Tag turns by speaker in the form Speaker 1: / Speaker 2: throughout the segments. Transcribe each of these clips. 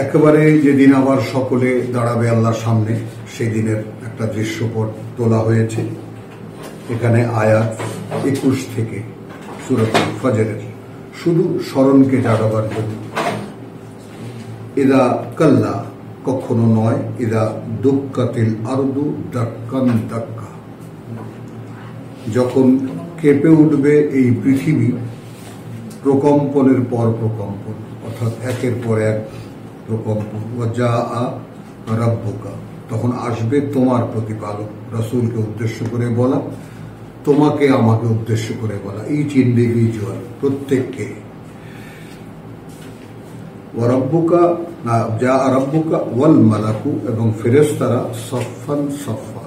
Speaker 1: একেবারে যেদিন আবার সকলে দাঁড়াবে আল্লাহর সামনে, সেই দিনের একটা দৃশ্যপট তোলা হয়েছে এখানে আয়াত 21 থেকে সূরা ফজরের, শুধু স্মরণকে জাগাবার জন্য। ইদা কাল্লা, কখনো নয়, ইদা দুক্কাতিল আরদু দাক্কান দাক্কা, যখন কেঁপে উঠবে এই পৃথিবী প্রকম্পনের পর প্রকম্পন, অর্থাৎ একের পর এক প্রকম্পন। ওয়াজা রাব্বুকা, তখন আসবে তোমার প্রতিপালক। রাসূলকে উদ্দেশ্য করে বলা, তোমাকে আমাকে উদ্দেশ্য করে বলা, ইচ ইন্ডিভিজুয়াল, প্রত্যেককে। ওয়ারাব্বুকা, যা রাব্বুকা ওয়াল মালাকু, এবং ফেরেশতারা সফান সফা,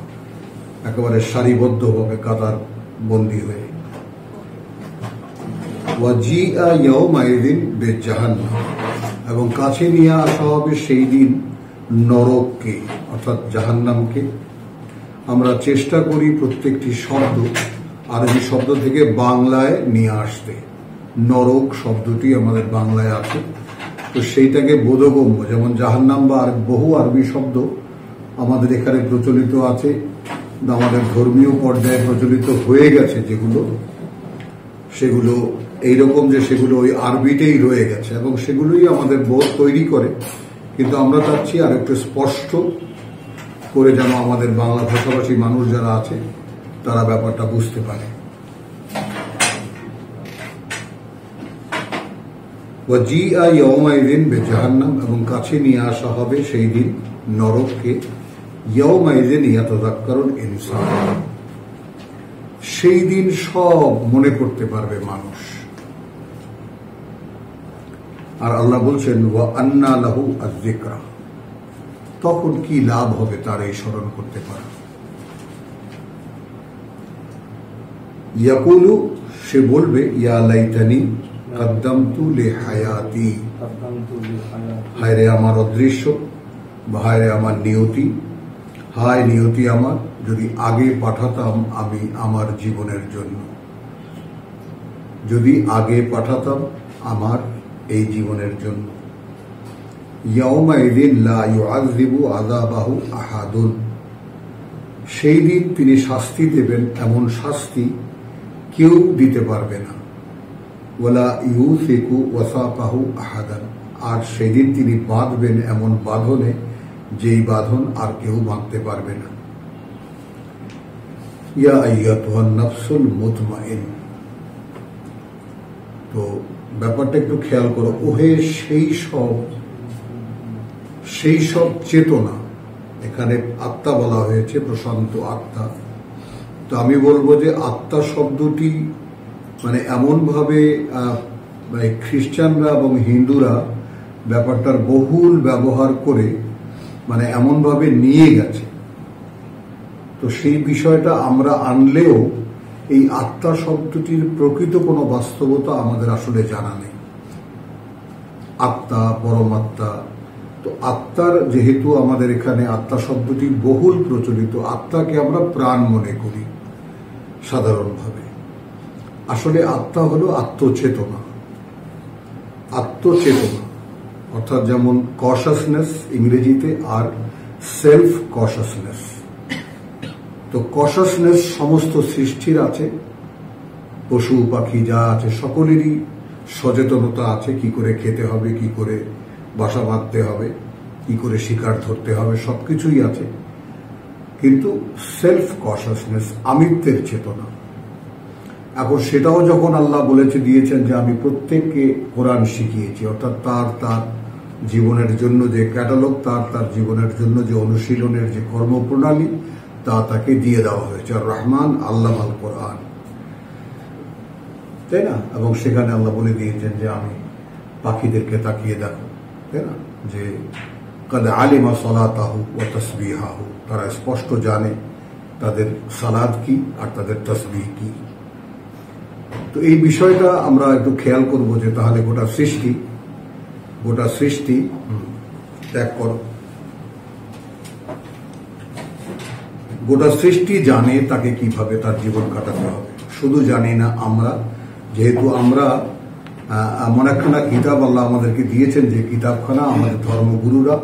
Speaker 1: একেবারে সারিবদ্ধভাবে কাতার বন্দী হয়ে। ওয়াজিআ ইয়াউমাইযিন বিজাহান্নাম, এবং কাছে নিয়ে আসা হবে সেই দিন নরককে, অর্থাৎ জাহান্নামকে। আমরা চেষ্টা করি প্রত্যেকটি শব্দ আরবি শব্দ থেকে বাংলায় নিয়ে আসতে। নরক শব্দটি আমাদের বাংলায় আছে, তো সেইটাকে বোধগম্য, যেমন জাহান্নাম বা বহু আরবি শব্দ আমাদের এখানে প্রচলিত আছে, আমাদের ধর্মীয় পর্যায়ে প্রচলিত হয়ে গেছে, সেগুলো এইরকম যে সেগুলো ওই আরবিতেই রয়ে গেছে এবং সেগুলোই আমাদের বোধ তৈরি করে। কিন্তু আমরা চাচ্ছি আর একটু স্পষ্ট করে যেন আমাদের বাংলা ভাষাভাষী মানুষ যারা আছে তারা ব্যাপারটা বুঝতে পারে। ওয়াজিআ ইয়াউমাইযিন বিজাহান্নাম, এবং কাছে নিয়ে আসা হবে সেই দিন নরককে। ইয়াউমাইযিন ইয়াতাযাক্কারুল ইনসান, সেই দিন সব মনে করতে পারবে মানুষ। আর আল্লাহ বলছেন ওয়া আন্না লাহু আয-যিকরা, তখন কি লাভ হবে তার এই স্মরণ করতে পারা। ইয়াকুলু, সে বলবে, ইয়া লাইতানি কদ্দামতু লিহায়াতি, হায় রে আমার অদৃশ্য, বা হায় রে আমার নিয়তি, হায় নিয়তি আমার, যদি আগে পাঠাতাম আমি আমার জীবনের জন্য, যদি আগে পাঠাতাম আমার এই জীবনের জন্য। ইয়াউমাইযিন লা ইউআযযিবু আযাবাহু আহাদুন, সেই দিন তিনি শাস্তি দেবেন এমন শাস্তি কেউ দিতে পারবে না। ওয়ালা ইউসিকু ওয়াসাকাহু আহাদান, আর সেদিন তিনি বাঁধবেন এমন বাঁধনে যেই বাঁধন আর কেউ বাঁধতে পারবে না। ইয়া আইয়াতুহান নাফসুল মুতমাইন, তো ব্যাপারটা একটু খেয়াল করো। ওহে সেই সব চেতনা, এখানে আত্মা বলা হয়েছে, প্রশান্ত আত্মা। তো আমি বলবো যে আত্মা শব্দটি মানে এমন ভাবে মানে খ্রিস্টানরা এবং হিন্দুরা ব্যাপারটার বহুল ব্যবহার করে মানে এমন ভাবে নিয়ে গেছে, তো সেই বিষয়টা আমরা আনলেও এই আত্মা শব্দটির প্রকৃত কোনো বাস্তবতা আমাদের আসলে জানা নেই। আত্মা, পরমাত্মা, তো আত্মার যেহেতু আমাদের এখানে আত্মা শব্দটি বহুল প্রচলিত, আত্মাকে আমরা প্রাণ মনে করি সাধারণভাবে। আসলে আত্মা হলো আত্মচেতনা। আত্মচেতনা অর্থাৎ যেমন কশাসনেস ইংরেজিতে, আর সেলফ কশাসনেস। তো কশাসনেস সমস্ত সৃষ্টির আছে, পশু পাখি যা আছে সকলেরই সচেতনতা আছে, কি করে খেতে হবে, কি করে বাসা বাঁধতে হবে, কি করে শিকার ধরতে হবে, সবকিছুই আছে। কিন্তু সেলফ কশাসনেস, আমিত্বের চেতনা, এখন সেটাও যখন আল্লাহ দিয়েছেন যে আমি প্রত্যেককে কোরআন শিখিয়েছি, অর্থাৎ তার জীবনের জন্য যে ক্যাটালগ, তার জীবনের জন্য যে অনুশীলনের যে কর্মপ্রণালী, তাকে দিয়ে দেওয়া হয়েছে। আর রহমান আল্লামাল কোরআন, তাই না? এবং সেখানে আল্লাহ বলে দিয়েছেন যে আমি পাখিদেরকে তাকিয়ে দেখো, তাই না, যে কাদ আলিমা সালাতাহু ওয়া তাসবিহাহু, তারা স্পষ্ট জানে তাদের সালাত কি আর তাদের তাসবিহ কি। তো এই বিষয়টা আমরা একটু খেয়াল করব যে তাহলে গোটা সৃষ্টি ত্যাগ করো, গোটা সৃষ্টি জানে তাকে কিভাবে তার জীবন কাটাতে হবে। শুধু জানি না আমরা, যেহেতু আমরা এমন একখানা কিতাব আল্লাহ আমাদেরকে দিয়েছেন যে কিতাবখানা আমাদের ধর্মগুরুরা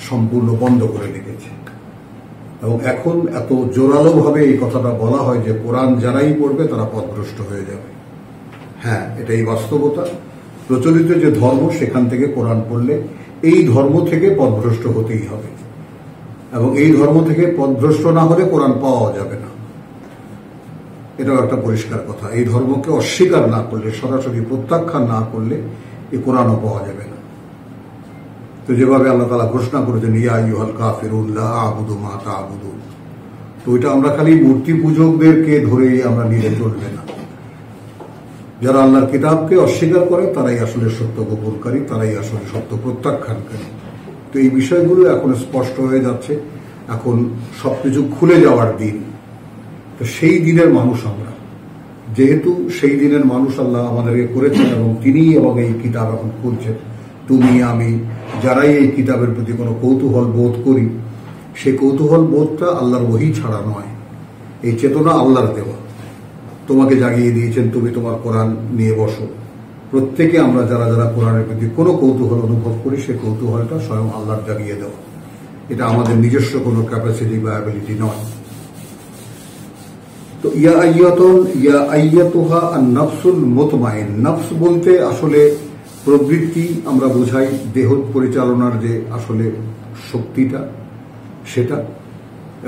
Speaker 1: সম্পূর্ণ বন্ধ করে রেখেছে। এবং এখন এত জোরালো ভাবে এই কথাটা বলা হয় যে কোরআন যারাই পড়বে তারা পথভ্রষ্ট হয়ে যাবে। হ্যাঁ, এটাই বাস্তবতা। প্রচলিত যে ধর্ম সেখান থেকে কোরআন পড়লে এই ধর্ম থেকে পথভ্রষ্ট হতেই হবে, এবং এই ধর্ম থেকে পথভ্রষ্ট না হলে কোরআন পাওয়া যাবে না। এটাও একটা পরিষ্কার কথা। এই ধর্মকে অস্বীকার না করলে, সরাসরি প্রত্যাখ্যান না করলে এই কোরআনও পাওয়া যাবে না। তো যেভাবে আল্লাহ তাআলা ঘোষণা করেছেন ইয়া আইয়ুহাল কাফিরুন লা আ'বুদু মা তা'বুদুন, তো এটা আমরা খালি মূর্তি পূজকদেরকে ধরেই আমরা নিয়ে চলবে না। যারা আল্লাহর কিতাবকে অস্বীকার করে তারাই আসলে সত্য গোপনকারী, তারাই আসলে সত্য প্রত্যাখ্যানকারী। তো এই বিষয়গুলো এখন স্পষ্ট হয়ে যাচ্ছে। এখন সবকিছু খুলে যাওয়ার দিন। তো সেই দিনের মানুষ আমরা, যেহেতু সেই দিনের মানুষ আল্লাহ আমাদেরকে করেছেন এবং তিনিই এবং এই কিতাব এখন খুলছেন, তুমি আমি যারাই এই কিতাবের প্রতি কোনো কৌতূহল বোধ করি, সেই কৌতূহল বোধটা আল্লাহর ওহী ছাড়া নয়। এই চেতনা আল্লাহর দেওয়া। তোমাকে জাগিয়ে দিয়েছেন, তুমি তোমার কোরআন নিয়ে বসো। প্রত্যেকে আমরা যারা যারা কোরআনের প্রতি কোনো কৌতূহল অনুভব করি, সেই কৌতূহলটা স্বয়ং আল্লাহর জাগিয়ে দেওয়া। এটা আমাদের নিজস্ব কোনো ক্যাপাসিটি বা অ্যাবিলিটি নয়। তো ইয়া আইয়াতুহা আন-নাফসুল মুতমাইন, নফস বলতে আসলে প্রবৃত্তি আমরা বোঝাই, দেহ পরিচালনার যে আসলে শক্তিটা সেটা।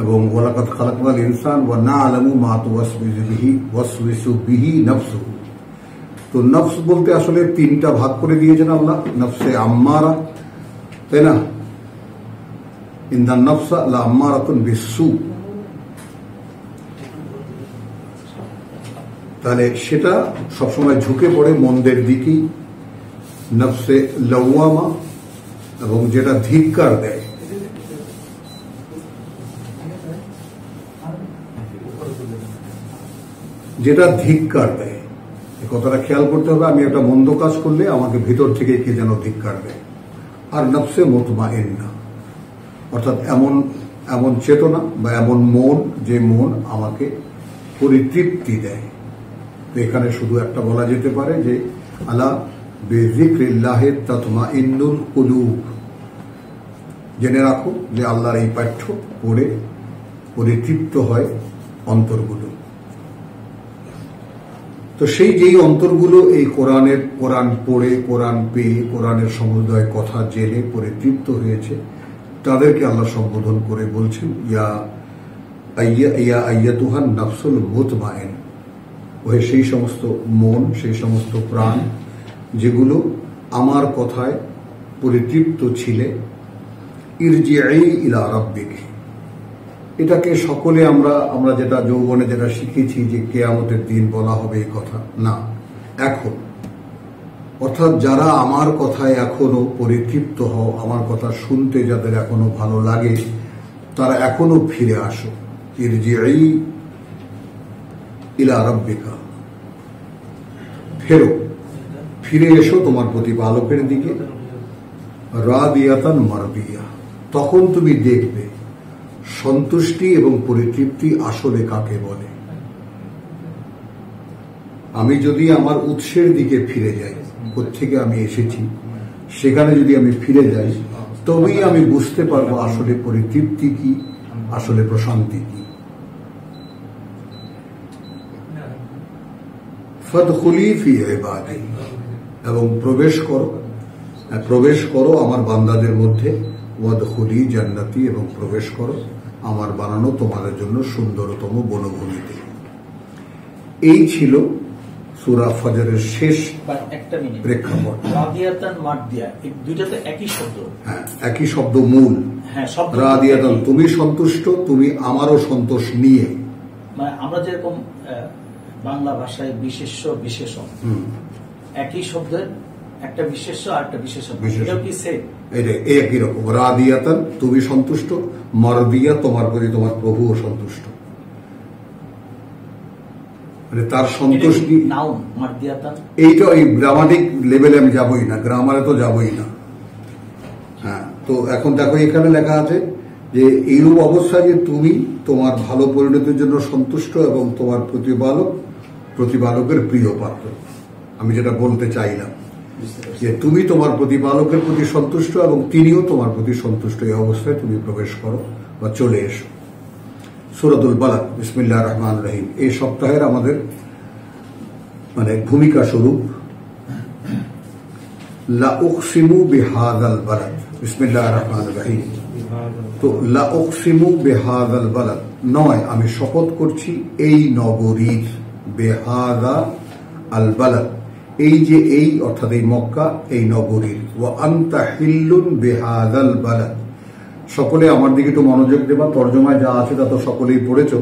Speaker 1: এবং ওয়ালাকাদ খালাকনাল ইনসান ওয়া না'লামু মা তুওয়াসওয়িসু বিহি নাফসুহু। তো নফস বলতে আসলে তিনটা ভাগ করে দিয়েছেন আল্লাহ। নফসে আম্মারা, তাই না? ইন্নান নফসা লাআম্মারাতুন বিসসু। তাহলে সেটা সবসময় ঝুঁকে পড়ে মন্দের দিকেই। নফসে লাওয়ামা, এবং যেটা ধিক্কার দেয়, যেটা ধিক্কার দেয়। এই কথাটা খেয়াল করতে হবে। আমি একটা মন্দ কাজ করলে আমাকে ভিতর থেকে কে যেন ধিক্কার দেয়। আর নফসে মুতমাইন্না, অর্থাৎ এমন চেতনা বা এমন মন, যে মন আমাকে পরিতৃপ্তি দেয়। তো এখানে শুধু একটা বলা যেতে পারে যে আলা বিযিকরিল্লাহি তাতমাইন্নুল কুলুব। জেনে রাখো যে আল্লাহর এই পাঠ্য পড়ে পরিতৃপ্ত হয় অন্তরগুলো। তো সেই যেই অন্তরগুলো এই কোরআন পড়ে, কোরআন পেয়ে, কোরআনের সমুদয় কথা জেনে পরিতৃপ্ত হয়েছে, তাদেরকে আল্লাহ সম্বোধন করে বলছেন ইয়া আইয়াতুহান নাফসুল মুতমাইন, ওহে সেই সমস্ত মন, সেই সমস্ত প্রাণ যেগুলো আমার কথায় পরিতৃপ্ত ছিলে, ইরজিই ইলা রাব্বিক। এটাকে সকলে আমরা যেটা যৌবনে যেটা শিখেছি যে কিয়ামতের দিন বলা হবে এই কথা না, এখন। অর্থাৎ যারা আমার কথায় এখনো পরিতৃপ্ত হও, আমার কথা শুনতে যাদের এখনো ভালো লাগে, তারা এখনো ফিরে আসো। ইরজিই ইলা রাব্বিকা, ফিরে এসো তোমার প্রতিপালকের দিকে। রাদিয়াতান মারদিয়া, তখন তুমি দেখবে সন্তুষ্টি এবং পরিতৃপ্তি আসলে কাকে বলে। আমি যদি আমার উৎসের দিকে ফিরে যাই, কোত্থেকে আমি এসেছি, সেখানে যদি আমি ফিরে যাই, তবেই আমি বুঝতে পারবো আসলে পরিতৃপ্তি কি, আসলে প্রশান্তি কি। ফাদখুলি ফি ইবাদি, এবং প্রবেশ করো আমার বান্দাদের মধ্যে। ওয়াদখুলি জান্নাতি, এবং প্রবেশ করো আমার বানানো তোমাদের জন্য সুন্দরতম বনভূমিতে। এই ছিল সূরা ফজরের শেষ প্রেক্ষাপট।
Speaker 2: রাদিয়াতান মারদিয়া, এই দুইটাতে একই শব্দ।
Speaker 1: হ্যাঁ, একই শব্দ মূল।
Speaker 2: হ্যাঁ, শব্দ
Speaker 1: রাদিয়াতান, তুমি সন্তুষ্ট, তুমি আমারও সন্তোষ নিয়ে।
Speaker 2: মানে আমরা যেরকম বাংলা ভাষায় বিশেষ্য বিশেষণ, একই শব্দের একটা বিশেষ্য আর একটা বিশেষণ, এটাও কি সেম?
Speaker 1: এটা একই রকম। রাদিয়াতান, তুমি সন্তুষ্ট, মারদিয়া, তোমার প্রতি তোমার প্রভুও সন্তুষ্ট। মানে তার সন্তুষ্টি
Speaker 2: নাউন মারদিয়াতান।
Speaker 1: এইটা এই গ্রামাটিক লেভেলে আমি যাবই না, গ্রামারে তো যাবই না। হ্যাঁ, তো এখন দেখো এখানে লেখা আছে যে এইরূপ অবস্থায় যে তুমি তোমার ভালো পরিণতির জন্য সন্তুষ্ট এবং তোমার প্রতিপালকের প্রিয় পাত্র। আমি যেটা বলতে চাইলাম যে তুমি তোমার প্রতিপালকের প্রতি সন্তুষ্ট এবং তিনিও তোমার প্রতি সন্তুষ্ট। এই অবস্থায় তুমি প্রবেশ করো বা চলে এসো। সূরাতুল বালাদ, বিসমিল্লাহির রহমানির রহিম, এই সপ্তাহের আমাদের ভূমিকা স্বরূপ লা উকসিমু বিহাযাল বালাদ, বিসমিল্লাহির রহমানির রহিম। তো লা উকসিমু বিহাযাল বালাদ নয়, আমি শপথ করছি এই নগরীর, বিহাযা আল বালাদ, এই যে এই অর্থাৎ এই মক্কা, এই নগরীর। ওয়া আনতা হিল্লুন বিহাযাল বালাদ, সকলে আমার দিকে একটু মনোযোগ দেবা, তর্জমায় যা আছে তা তো সকলেই পড়েছ।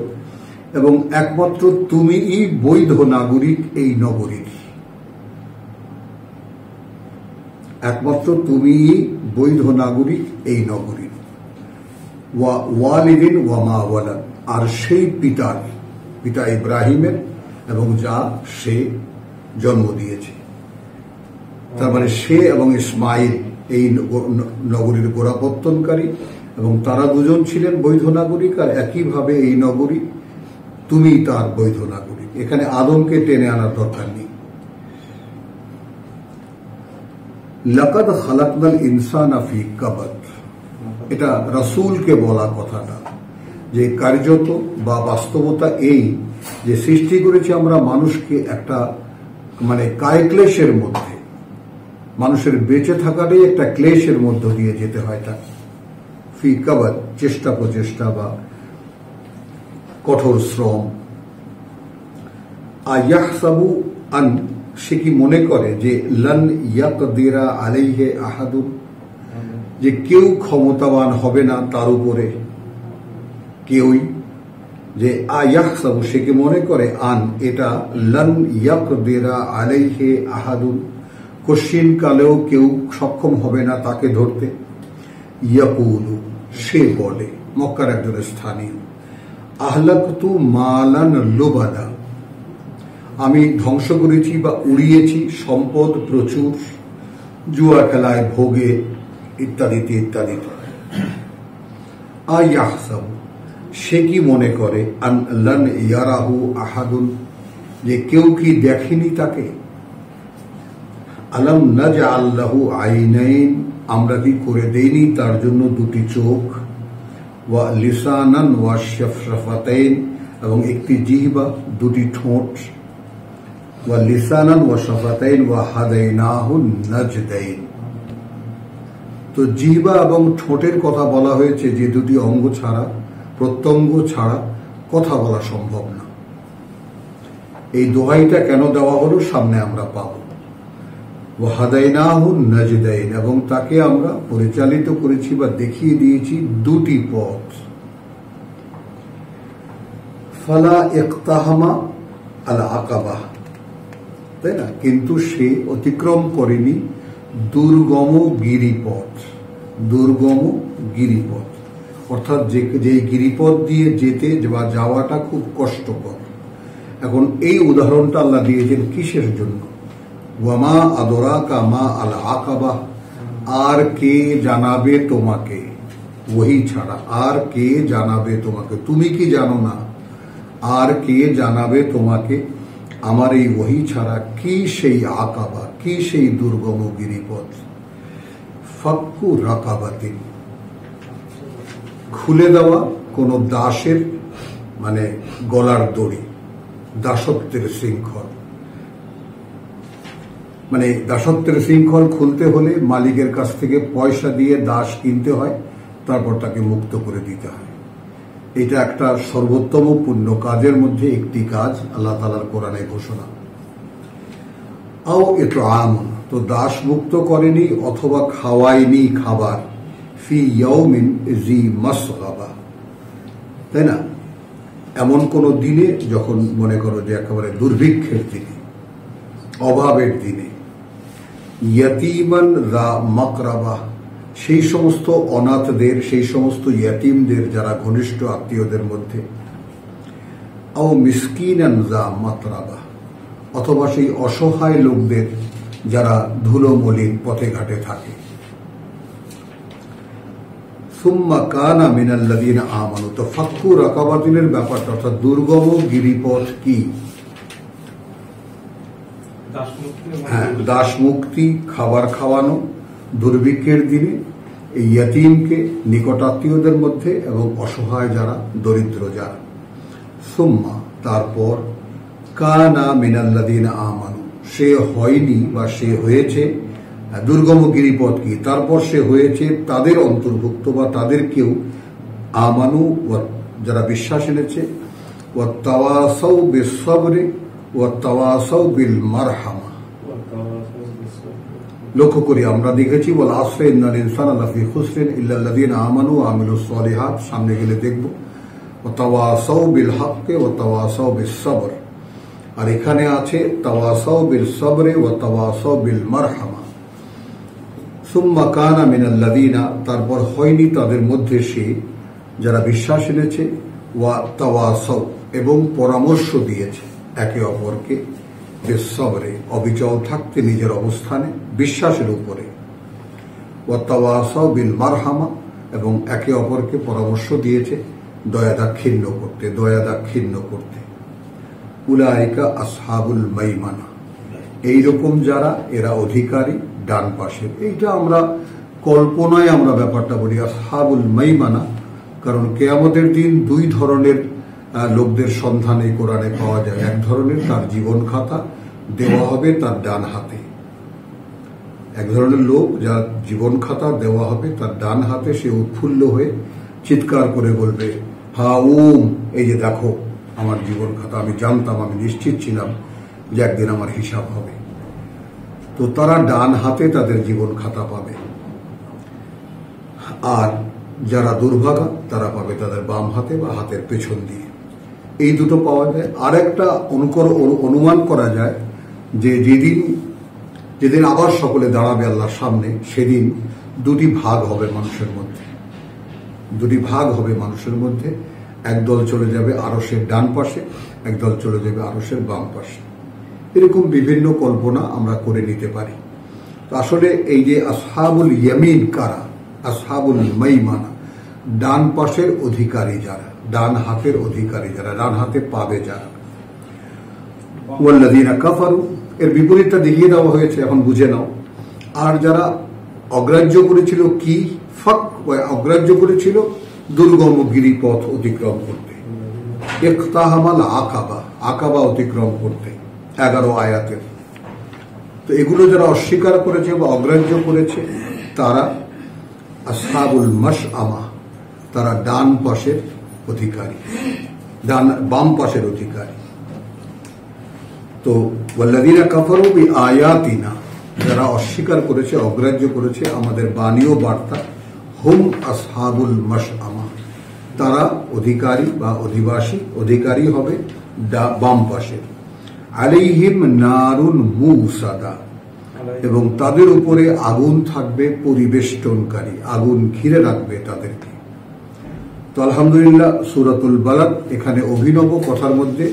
Speaker 1: এবং একমাত্র তুমিই বৈধ নাগরিক এই নগরীর, একমাত্র তুমিই বৈধ নাগরিক এই নগরীর। ওয়া ওয়ালিদিন ওয়া মা ওয়ালাদ, আর সেই পিতার, পিতা ইব্রাহিমের এবং যা সে জন্ম দিয়েছে। তার মানে সে এবং ইসমাইল এই নগরীর গোড়াপত্তনকারী, এবং তারা দুজন ছিলেন বৈধ নাগরিক। আর একইভাবে এই নগরী, তুমি তার বৈধ নাগরিক। এখানে আদমকে টেনে আনার দরকার নেই। লাকাদ খালাকনাল ইনসানা ফি কাবাদ, এটা রাসূলকে বলা কথাটা, যে কার্যত বা বাস্তবতা এই যে সৃষ্টি করেছি আমরা মানুষকে একটা কায়ক্লেশের মধ্যে, মানুষের বেঁচে থাকাটাই একটা ক্লেশের মধ্য দিয়ে যেতে হয়। তা ফি কাবাদ, চেষ্টা প্রচেষ্টা বা কঠোর শ্রম। আয়াহসাবু আন, সে কি মনে করে যে লান ইয়াকদিরা আলাইহি আহাদুন, যে কেউ ক্ষমতাবান হবে না তার উপরে, কেউই। যে আয়াহসাবু, সে কি মনে করে, আন এটা লান ইয়াকদিরা আলাইহি আহাদুন, কশিন কালেও কেউ সক্ষম হবে না তাকে ধরতে। ইয়াকুলু, সে বলে, মক্কার একজন স্থানীয়, আহলাকতু মালান লুবাদা, আমি ধ্বংস করেছি বা উড়িয়েছি সম্পদ প্রচুর, জুয়া খেলায় ভোগে ইত্যাদিতে ইত্যাদিতে। আয়াহসাবু, সে কি মনে করে, আন লান ইয়ারাহু আহাদুন, যে কেউ কি দেখেনি তাকে। আলাম নাজআল লাহু আইনাইন, আমরা কি করে দেইনি তার জন্য দুটি চোখ। ওয়া লিসানান ওয়া শাফাতাইন, এবং একটি জিহ্বা, দুটি ঠোঁট। ওয়া লিসানান ওয়া শাফাতাইন ওয়া হাদাইনাহু নাজদাইন। তো জিহ্বা এবং ঠোঁটের কথা বলা হয়েছে, যে দুটি অঙ্গ ছাড়া, প্রত্যঙ্গ ছাড়া কথা বলা সম্ভব না। এই দোহাইটা কেন দেওয়া হলো সামনে আমরা পাব। ওয়া হাদাইনাহু নাজদাইন, এবং তাকে আমরা পরিচালিত করেছি বা দেখিয়ে দিয়েছি দুটি পথ। ফালা ইকতাহামা আল আকাবা, তাই না, কিন্তু সে অতিক্রম করেনি দুর্গম গিরিপথ। দুর্গম গিরিপথ অর্থাৎ যে গিরিপথ দিয়ে যেতে বা যাওয়াটা খুব কষ্টকর। এখন এই উদাহরণটা আল্লাহ দিয়েছেন কিসের জন্য। ওয়ামা আদরাকা মা আল আকাবা, আর কে জানাবে তোমাকে, ওহি ছাড়া আর কে জানাবে তোমাকে, তুমি কি জানো না, আর কে জানাবে তোমাকে আমার এই ওহি ছাড়া কি সেই আকাবা, কি সেই দুর্গম গিরিপথ। ফাক্কু রাকাবাতিন, খুলে দেওয়া কোন দাসের গলার দড়ি, দাসত্বের শৃঙ্খল। দাসত্বের শৃঙ্খল খুলতে হলে মালিকের কাছ থেকে পয়সা দিয়ে দাস কিনতে হয়, তারপর তাকে মুক্ত করে দিতে হয়। এটা একটা সর্বোত্তম পুণ্য কাজের মধ্যে একটি কাজ, আল্লাহ তাআলার কোরআনে ঘোষণা। আও এটো আমন, তো দাস মুক্ত করেনি অথবা খাওয়ায়নি খাবার, ফি ইয়াউমিন জি মাসগাবা, তাই না, এমন কোন দিনে যখন মনে করো যে একেবারে দুর্ভিক্ষের দিনে, অভাবের দিনে। ইয়াতীমান যা মাকরাবা, সেই সমস্ত অনাথদের, সেই সমস্ত ইয়াতীমদের যারা ঘনিষ্ঠ আত্মীয়দের মধ্যে। আও মিসকিনান যা মাতরাবা, অথবা সেই অসহায় লোকদের যারা ধুলো মলিন পথে ঘাটে থাকে। সুম্মা কানা মিনাল্লাযীনা আমানু, তো ফাক্কু রাকাবাতিনের ব্যাপারটা, অর্থাৎ দুর্গম গিরিপথ কি, হ্যাঁ, দাস মুক্তি, খাবার খাওয়ানো দুর্ভিক্ষের দিনে এই ইয়তীমকে, নিকটাত্মীয়দের মধ্যে এবং অসহায় যারা, দরিদ্র যারা। সুম্মা তারপর, কানা মিনাল্লাযীনা আমানু, সে হয়নি বা সে হয়েছে, দুর্গম গিরিপথ কি, তারপর সে হয়েছে তাদের অন্তর্ভুক্ত বা তাদের কেউ, আমানু যারা বিশ্বাস এনেছে, ওয়া তাওয়াসাউ বিস-সাবরি ওয়া তাওয়াসাউ বিল মারহামা। লক্ষ্য করি আমরা দেখেছি, ওয়াল আসরি ইন্নাল ইনসানা লাফি খুসরিন ইল্লাল্লাযীনা আমানু ওয়া আমিলুস সালিহাত, সামনে গেলে দেখব ওয়া তাওয়াসাউ বিল হাক্কি ওয়া তাওয়াসাউ বিস-সাবর। আর এখানে আছে তাওয়াসাউ বিল সাবরি ওয়া তাওয়াসাউ বিল মারহামা। সুম্মা কানা মিনাল্লাযীনা, তারপর হয়নি তাদের মধ্যে সে যারা বিশ্বাস এনেছে, ওয়া তাওয়াসাউ এবং পরামর্শ দিয়েছে একে অপরকে, বিস-সাবরে অবিচল থাকতে নিজের অবস্থানে বিশ্বাসের উপরে, ওয়া তাওয়াসাউ বিল মারহামা এবং একে অপরকে পরামর্শ দিয়েছে দয়া দাক্ষিণ্য করতে। উলাইকা আসহাবুল মাইমানা, এইরকম যারা, এরা অধিকারী ডান পাশের। এইটা আমরা কল্পনায় আমরা ব্যাপারটা বলি আসহাবুল মাইমানা, কারণ কিয়ামতের দিন দুই ধরনের লোকদের সন্ধান এই কোরআনে পাওয়া যায়। এক ধরনের তার জীবন খাতা দেওয়া হবে তার ডান হাতে, এক ধরনের লোক যার জীবন খাতা দেওয়া হবে তার ডান হাতে, সে উৎফুল্ল হয়ে চিৎকার করে বলবে, হাউম, এই যে দেখো আমার জীবন খাতা, আমি জানতাম, আমি নিশ্চিত ছিলাম যে একদিন আমার হিসাব হবে। তো তারা ডান হাতে তাদের জীবন খাতা পাবে, আর যারা দুর্ভাগা তারা পাবে তাদের বাম হাতে বা হাতের পেছন দিয়ে। এই দুটো পাওয়া যায়। আর একটা অনুমান করা যায় যে যেদিন আবার সকলে দাঁড়াবে আল্লাহর সামনে, সেদিন দুটি ভাগ হবে মানুষের মধ্যে, একদল চলে যাবে আরশের ডান পাশে, একদল চলে যাবে আরশের বাম পাশে। এরকম বিভিন্ন কল্পনা আমরা করে নিতে পারি। তো আসলে এই যে আসহাবুল ইয়ামিন কারা, আসহাবুল মাইমানা, ডান পাশের অধিকারী যারা, ডান হাতের অধিকারী যারা, ডান হাতে পাবে যারা। ওয়াল্লাযীনা কাফারু, এর বিপরীতটা দেখিয়ে দেওয়া হয়েছে, এখন বুঝে নাও। আর যারা অগ্রাহ্য করেছিল কি, অগ্রাহ্য করেছিল দুর্গম গিরিপথ অতিক্রম করতে, ইকতাহামাল আকাবা অতিক্রম করতে, 11 আয়াতের। তো এগুলো যারা অস্বীকার করেছে বা অগ্রাহ্য করেছে তারা আসহাবুল মাশআমা, তারা ডান পাশের অধিকারী, বাম পাশের অধিকারী। তো ওয়াল্লাযীনা কাফারু বিআয়াতিনা, যারা অস্বীকার করেছে, অগ্রাহ্য করেছে আমাদের বাণী ও বার্তা, হুম আসহাবুল মাশআমা, তারা অধিকারী বা অধিকারী হবে বাম পাশের। আলাইহিম নারুন মুসাদা, এবং তাদের উপরে আগুন থাকবে পরিবেষ্টনকারী, আগুন ঘিরে রাখবে তাদেরকে। তো আলহামদুলিল্লাহ, সূরাতুল বালাদ এখানে অভিনব কথার মধ্যে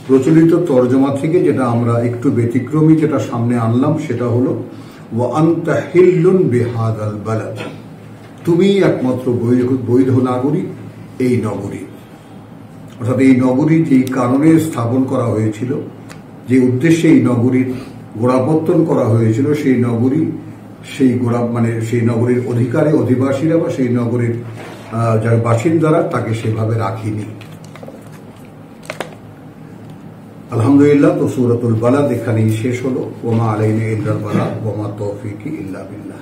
Speaker 1: প্রচলিত তরজমা থেকে যেটা আমরা একটু ব্যতিক্রমী যেটা সামনে আনলাম, সেটা হলো ওয়া আনতা হিল্লুন বিহাদাল বালাদ, তুমি একমাত্র বৈধ নাগরিক এই নগরী। অর্থাৎ এই নগরী যেই কারণে স্থাপন করা হয়েছিল, যে উদ্দেশ্যে এই নগরীর গোড়াপত্তন করা হয়েছিল, সেই নগরীর অধিবাসীরা বা সেই নগরীর যারা বাসিন্দারা তাকে সেভাবে রাখিনি। আলহামদুলিল্লাহ, তো সূরাতুল বালাদ এখানেই শেষ হলো। ওয়া মা আলাইনা ইল্লাল বালাগ ওয়া মা তাওফীকি ইল্লা বিল্লাহ।